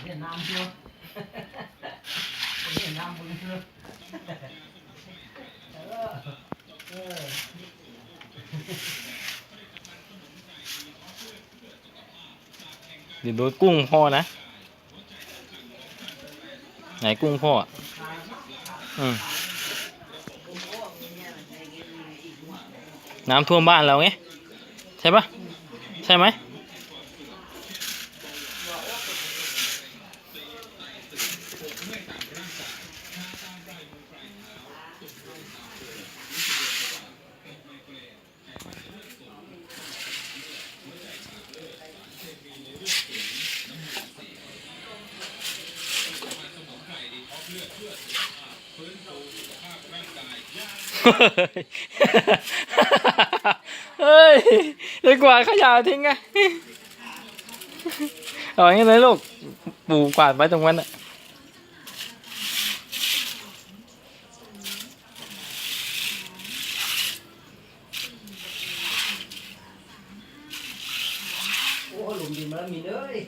Việt Nam chưa? Việt Nam muốn chưa? Ừ. เดี๋ยวโดนกุ้งพ่อนะไหนกุ้งพ่ออ่ะน้ำท่วมบ้านเราไงใช่ปะใช่ไหมเฮ้ยดีกว่าขยะทิ้งไงเอาอย่างนี้เลยลูกปูกวาดไว้ตรงนั้นอ่ะỦa lùm gì mà mình ơi.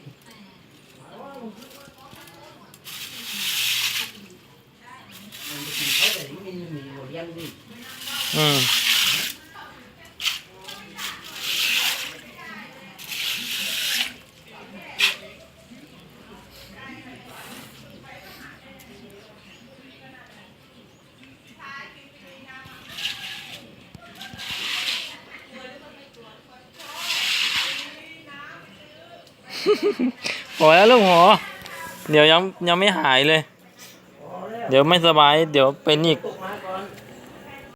Mình thấy là mình một dân đi. พอแล้วลูกหมอเดี๋ยวยังไม่หายเลย เดี๋ยวไม่สบายเดี๋ยวเป็นอีก Tổ